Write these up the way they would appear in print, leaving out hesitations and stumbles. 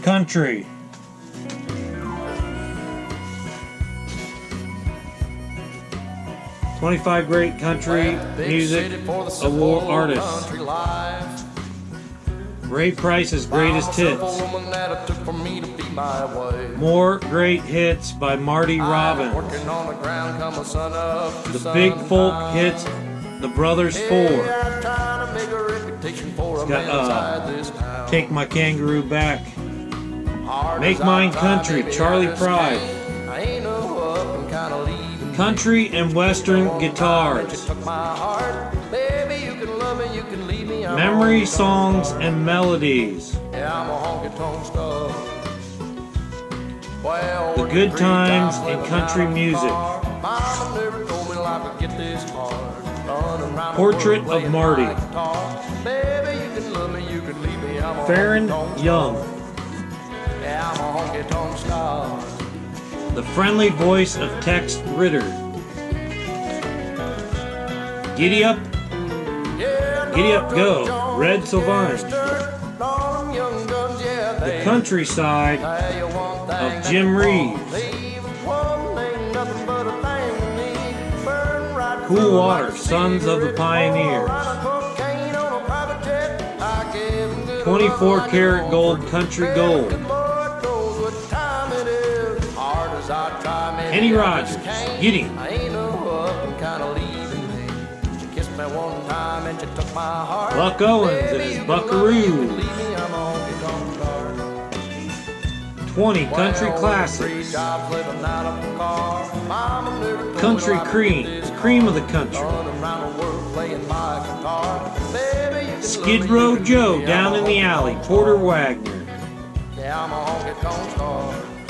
country. "25 Great Country Music Award Artists." Ray Price's Greatest Hits. More Great Hits by Marty Robbins. The Big Folk Hits, The Brothers Four. It's got Take My Kangaroo Back. Make Mine Country, Charlie Pride. Country and Western Guitars. Memory Songs and Melodies. The Good Times in Country Music. Portrait of Marty. Farron Young. The Friendly Voice of Tex Ritter. Giddy Up, Go, Red Sylvine. The Countryside of Jim Reeves. Cool Water, Sons of the Pioneers. 24 Karat Gold, Country Gold. Kenny Rogers, Gideon. Buck Owens and his Buckaroos. 20 Country Classics. Country Cream, Cream of the Country. Skid Row Joe, Down in the Alley, Porter Wagner.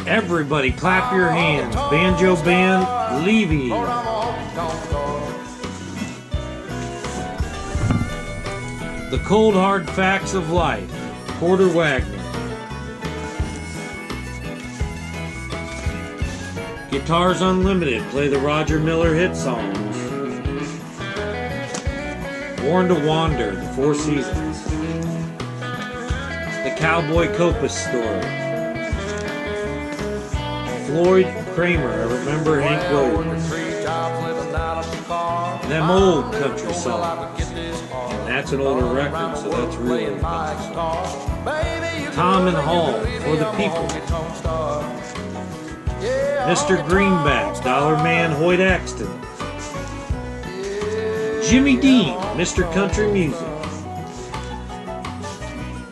Everybody Clap Your Hands, Banjo Band, Levy. The Cold Hard Facts of Life, Porter Wagner. Guitars Unlimited, play the Roger Miller hit songs. Born to Wander, the Four Seasons. The Cowboy Copas Story. Floyd Kramer, I Remember Hank Williams. Them Old Country Songs. And that's an older record, so that's really Tom and Hall, For the People. Mr. Greenback, Dollar Man, Hoyt Axton. Jimmy Dean, Mr. Country Music.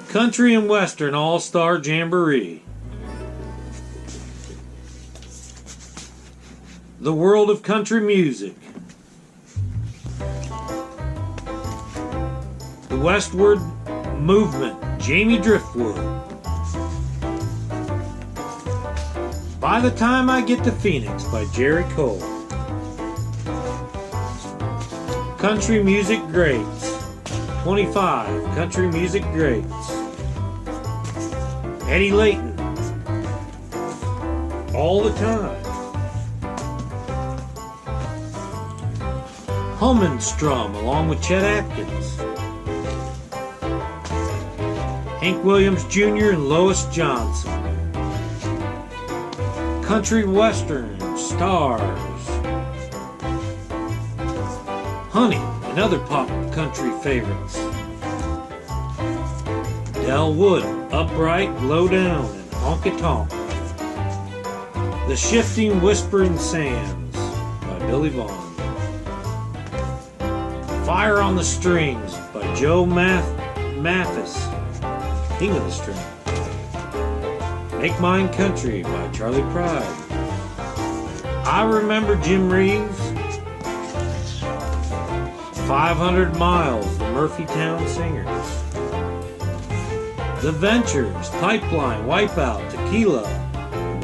Country and Western All-Star Jamboree. The World of Country Music. The Westward Movement, Jamie Driftwood. By the Time I Get to Phoenix by Jerry Cole. Country Music Greats. 25 Country Music Greats. Eddie Layton. All the Time. Hummenstrum along with Chet Atkins. Hank Williams Jr. and Lois Johnson. Country Western Stars. Honey and other pop country favorites. Del Wood, Upright, Low Down, and Honky Tonk. The Shifting Whispering Sands by Billy Vaughn. Fire on the Strings by Joe Mathis, King of the String. Make Mine Country by Charlie Pride. I Remember Jim Reeves. 500 Miles, the Murphytown Singers. The Ventures, Pipeline, Wipeout, Tequila,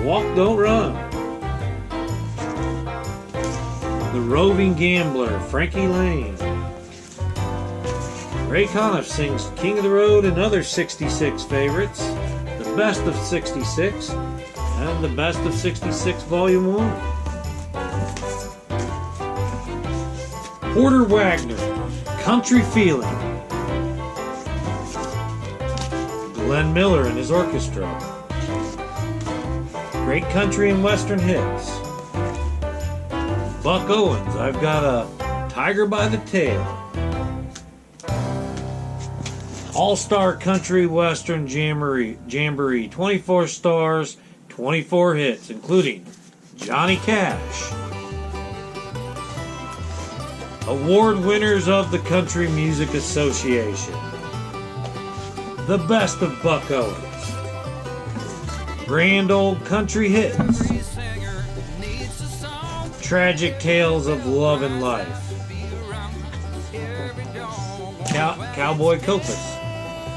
Walk Don't Run. The Roving Gambler, Frankie Lane. Ray Conniff sings King of the Road and other 66 favorites. The Best of 66 and the Best of 66 Volume 1. Porter Wagner, Country Feeling. Glenn Miller and his orchestra. Great country and western hits. Buck Owens, I've got a tiger by the tail. All-Star Country Western Jamboree, 24 stars, 24 hits, including Johnny Cash. Award winners of the Country Music Association. The best of Buck Owens. Grand Old Country Hits. Tragic Tales of Love and Life. Cowboy Copas.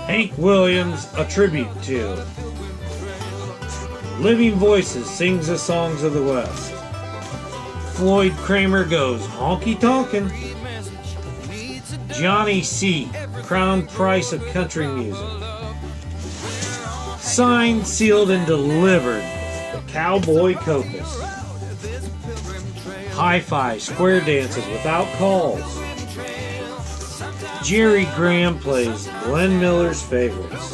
Hank Williams, a tribute to. Living Voices sings the songs of the West. Floyd Kramer goes honky tonkin'. Johnny C., crown price of country music. Signed, sealed, and delivered, Cowboy Copas. Hi-Fi square dances without calls. Jerry Graham plays Glenn Miller's favorites.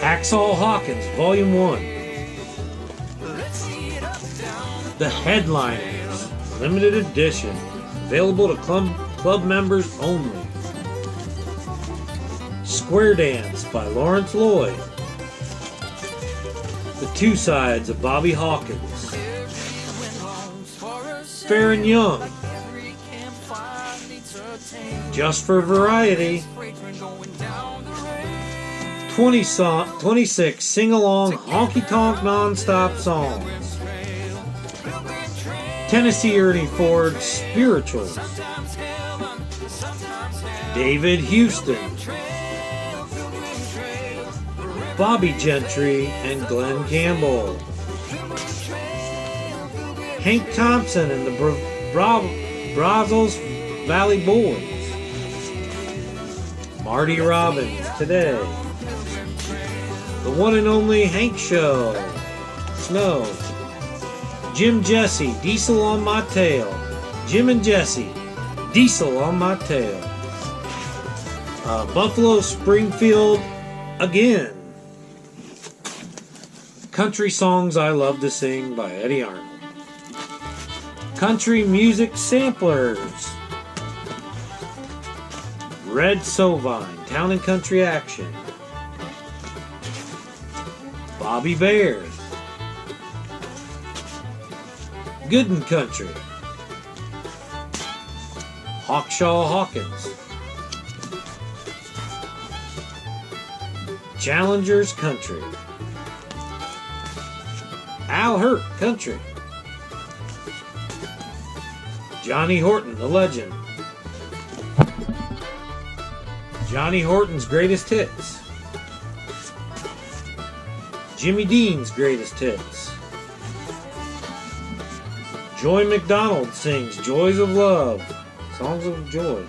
Hacksaw Hawkins, Volume 1. The Headliners, limited edition, available to club members only. Square Dance by Lawrence Lloyd. The Two Sides of Bobby Hawkins. Fair and Young. Just for Variety. 26 sing-along honky-tonk non-stop songs. Tennessee Ernie Ford Spirituals. David Houston. Bobby Gentry and Glenn Campbell. Hank Thompson and the Brazos Valley Boys. Marty Robbins, Today. The one and only Hank Show. Snow. Jim Jesse, Diesel on My Tail. Jim and Jesse, Diesel on My Tail. Buffalo Springfield Again. Country Songs I Love to Sing by Eddie Arnold. Country Music Samplers. Red Sovine, Town and Country Action. Bobby Bear. Good and Country. Hawkshaw Hawkins. Challengers Country. Al Hurt Country. Johnny Horton, the legend. Johnny Horton's Greatest Hits. Jimmy Dean's Greatest Hits. Joy McDonald sings Joys of Love, Songs of Joy.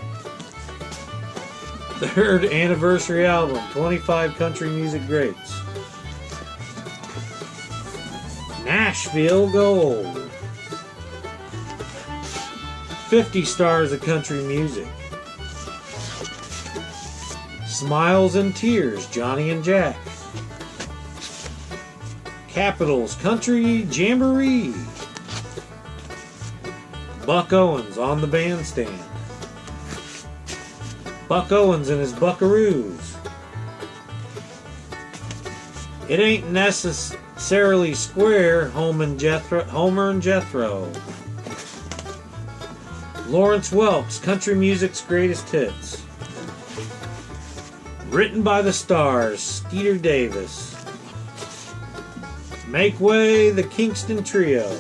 Third anniversary album, 25 country music greats. Nashville Gold. 50 stars of country music. Smiles and Tears, Johnny and Jack. Capitals Country Jamboree. Buck Owens on the Bandstand. Buck Owens and his Buckaroos. It Ain't Necessarily Square, Homer and Jethro. Lawrence Welk's Country Music's Greatest Hits. Written by the Stars, Skeeter Davis. Make Way, the Kingston Trio.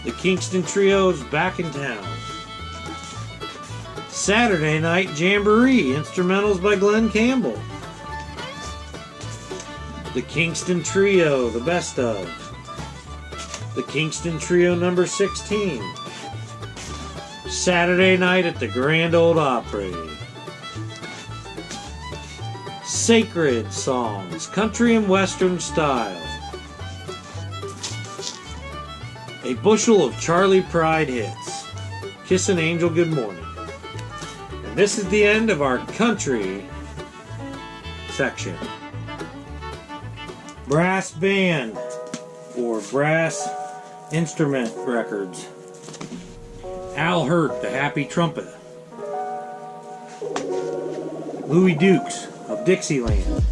The Kingston Trio's back in town. Saturday Night Jamboree, instrumentals by Glenn Campbell. The Kingston Trio, the best of. The Kingston Trio number 16. Saturday night at the Grand Ole Opry. Sacred Songs, country and western style. A bushel of Charlie Pride hits. Kiss an Angel Good Morning. And this is the end of our country section. Brass band or brass instrument records. Al Hirt, the Happy Trumpet. Louis Dukes of Dixieland.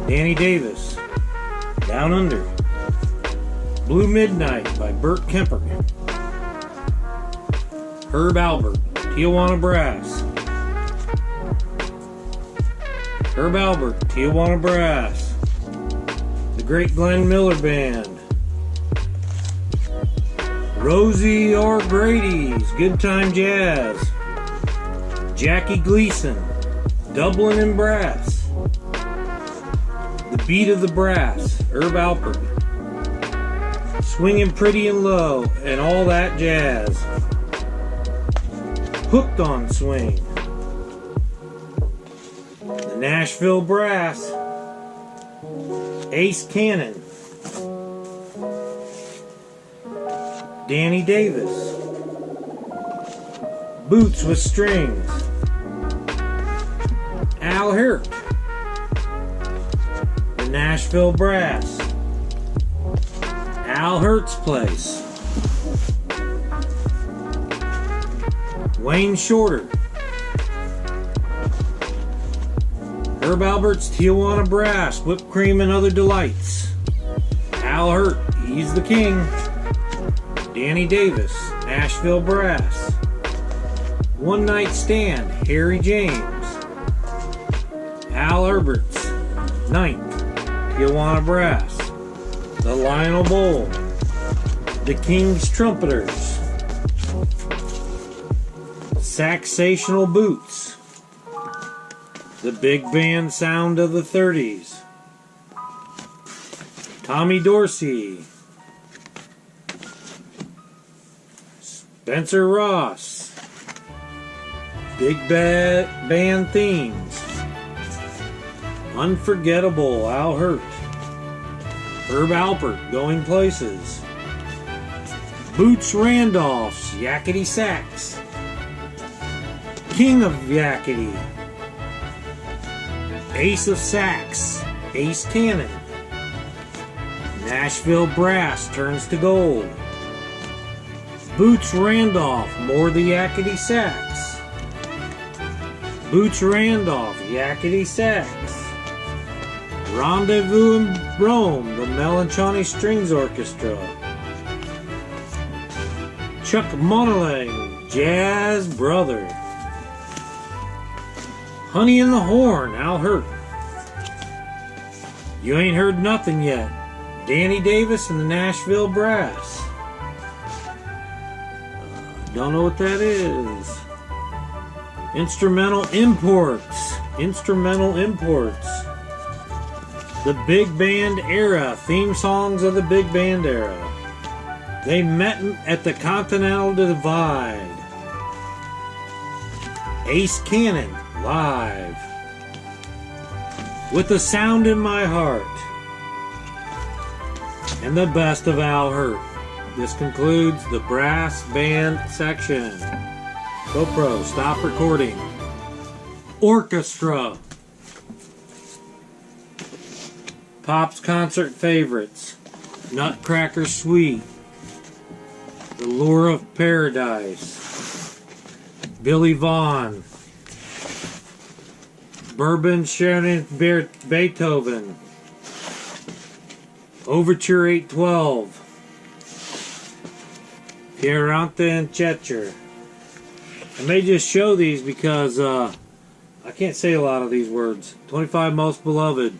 Danny Davis, Down Under. Blue Midnight by Bert Kemper. Herb Alpert, Tijuana Brass. Herb Alpert, Tijuana Brass. The Great Glenn Miller Band. Rosie O'Grady's Good Time Jazz. Jackie Gleason, Dublin and Brass. The Beat of the Brass, Herb Alpert. Swinging Pretty and Low and All That Jazz. Hooked on Swing. The Nashville Brass, Ace Cannon. Danny Davis, Boots with Strings. Al Hirt, the Nashville Brass, Al Hirt's Place. Wayne Shorter, Herb Alpert's Tijuana Brass, Whipped Cream and Other Delights. Al Hirt, He's the King. Danny Davis, Nashville Brass. One Night Stand, Harry James. Al Herbert's Ninth, Tijuana Brass. The Lionel Bowl, The King's Trumpeters. Saxational Boots, The Big Band Sound of the 30s. Tommy Dorsey. Spencer Ross. Big Band Themes. Unforgettable, Al Hirt. Herb Alpert, Going Places. Boots Randolph's Yakety Sax. King of Yakety. Ace of Sax, Ace Cannon. Nashville Brass Turns to Gold. Boots Randolph, More the Yakety Sax. Boots Randolph, Yakety Sax. Rendezvous in Rome, the Melancholy Strings Orchestra. Chuck Monalang, Jazz Brother. Honey in the Horn, Al Hirt. You Ain't Heard Nothing Yet, Danny Davis and the Nashville Brass. Don't know what that is. Instrumental Imports. Instrumental Imports. The Big Band Era. Theme songs of the Big Band Era. They Met at the Continental Divide. Ace Cannon, live. With the Sound in My Heart. And the best of Al Hirt. This concludes the brass band section. GoPro, stop recording. Orchestra. Pop's concert favorites. Nutcracker Suite. The Lure of Paradise. Billy Vaughn. Bourbon Shannon Beethoven. Overture 812. Pierante and Chetcher. I may just show these because I can't say a lot of these words. 25 Most Beloved.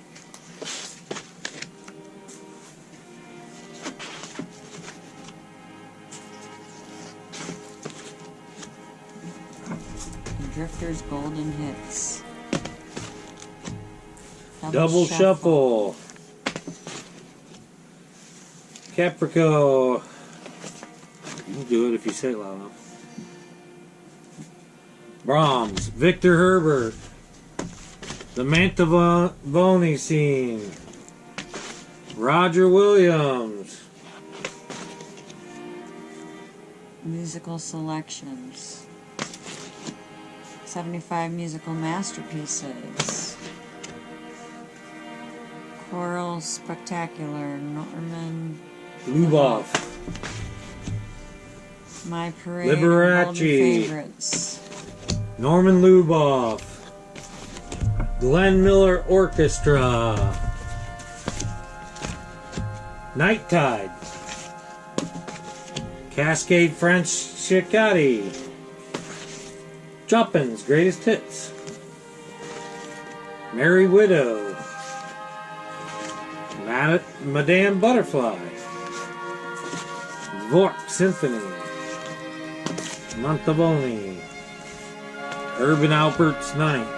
Drifter's Golden Hits. Double Shuffle. Caprico. You can do it if you say it loud enough. Brahms. Victor Herbert. The Mantovani Scene. Roger Williams. Musical selections. 75 musical masterpieces. Choral Spectacular, Norman Luboff. My Parade, and Golden Liberace. Favorites. Norman Luboff. Glenn Miller Orchestra. Night Tide. Cascade French Chicotti. Chopin's Greatest Hits. Merry Widow. Madame Butterfly. Vork Symphony. Montaboni. Urban Albert's Ninth.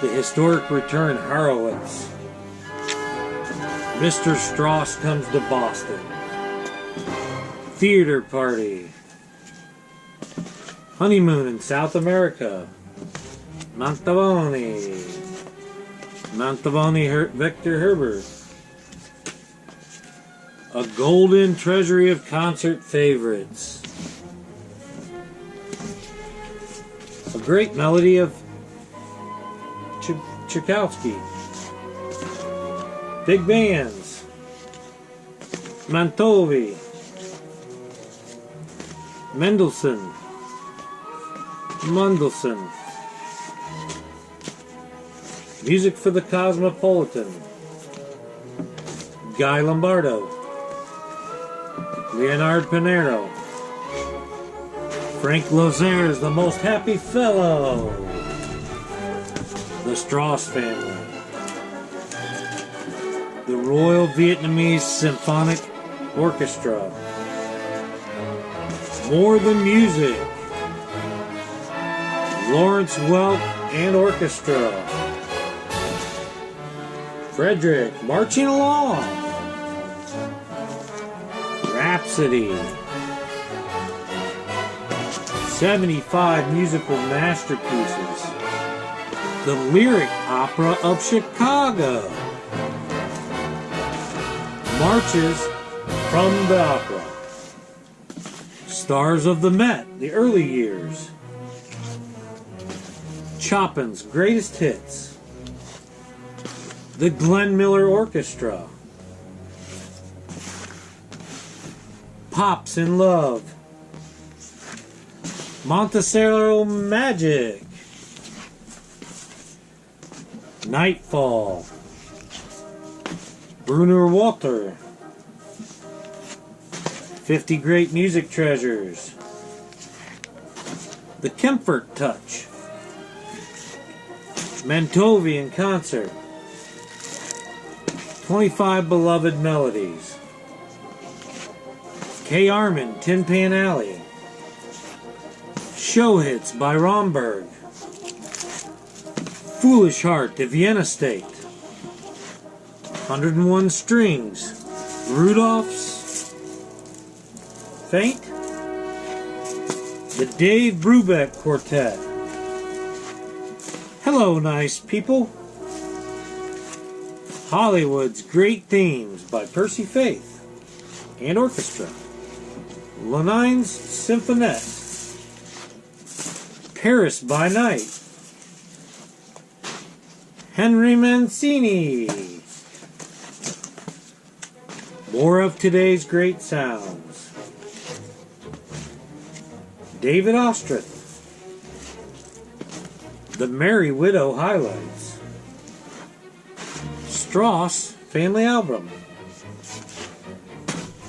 The Historic Return Horowitz. Mr. Strauss Comes to Boston. Theater Party. Honeymoon in South America. Montaboni. Victor Herbert. A golden treasury of concert favorites. A great melody of Tchaikovsky. Big bands. Mantovi. Mendelssohn. Music for the Cosmopolitan. Guy Lombardo. Leonard Pinero. Frank Lozier is the most happy fellow. The Strauss family. The Royal Vietnamese Symphonic Orchestra. More Than Music. Lawrence Welk and Orchestra. Frederick Marching Along. Rhapsody. 75 musical masterpieces. The Lyric Opera of Chicago. Marches from the Opera. Stars of the Met, the early years. Chopin's Greatest Hits. The Glenn Miller Orchestra. Pops in Love. Montecero Magic. Nightfall. Bruner Walter. 50 Great Music Treasures. The Kempfert Touch. Mantovi in Concert. 25 Beloved Melodies. Kay Armin, Tin Pan Alley. Show Hits by Romberg. Foolish Heart, The Vienna State. 101 Strings. Rudolph's Faint. The Dave Brubeck Quartet. Hello, nice people. Hollywood's Great Themes by Percy Faith and Orchestra. Lenine's Symphonette. Paris by Night. Henry Mancini. More of today's great sounds. David Ostrith. The Merry Widow highlights. Strauss Family Album.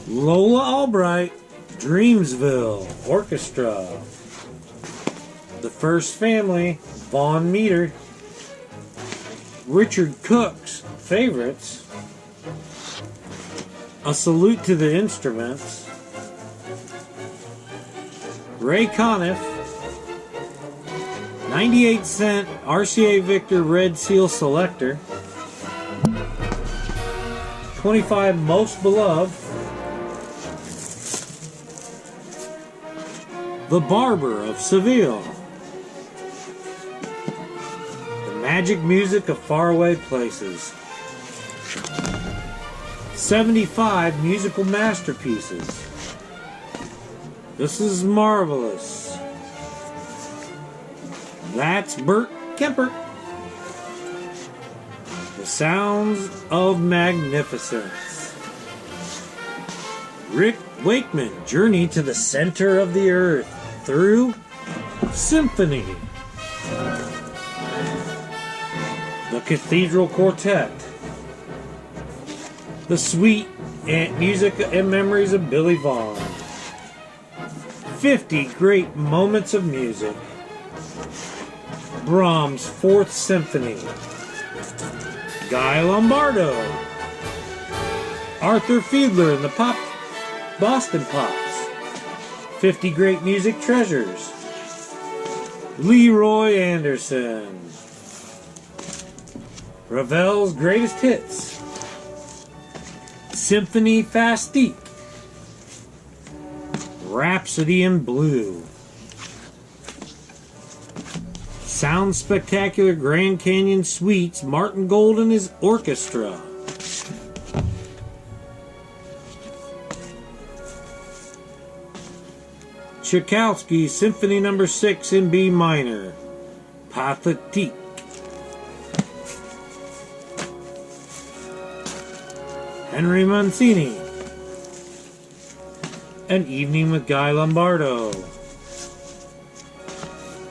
Lola Albright, Dreamsville Orchestra. The First Family, Vaughn Meter. Richard Cook's Favorites. A Salute to the Instruments. Ray Conniff. 98 cent RCA Victor Red Seal Selector. 25 Most Beloved. The Barber of Seville. The Magic Music of Faraway Places. 75 Musical Masterpieces. This is marvelous. That's Bert Kempert. The Sounds of Magnificence. Rick Wakeman, Journey to the Center of the Earth through Symphony. The Cathedral Quartet. The Sweet Music and Memories of Billy Vaughn. 50 Great Moments of Music. Brahms' Fourth Symphony. Guy Lombardo. Arthur Fiedler and the Boston Pops. 50 Great Music Treasures. Leroy Anderson. Ravel's Greatest Hits. Symphony Fastique. Rhapsody in Blue. Sound Spectacular Grand Canyon Suites, Martin Gold and his Orchestra. Tchaikovsky Symphony No. 6 in B minor, Pathétique. Henry Mancini, An Evening with Guy Lombardo.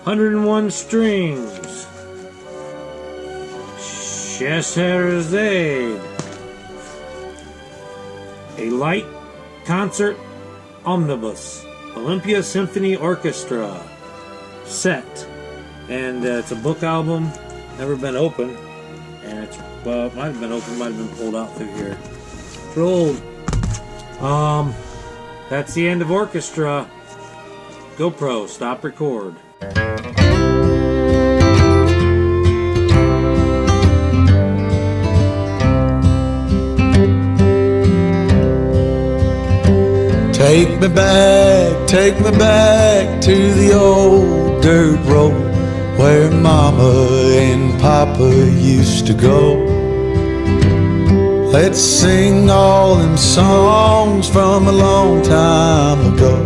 101 Strings, Scheherazade. A Light Concert Omnibus, Olympia Symphony Orchestra set. And it's a book album, never been opened. And it's, well, it might have been open, might have been pulled out through here. It's old. That's the end of Orchestra. GoPro, stop record. Take me back to the old dirt road where Mama and Papa used to go. Let's sing all them songs from a long time ago.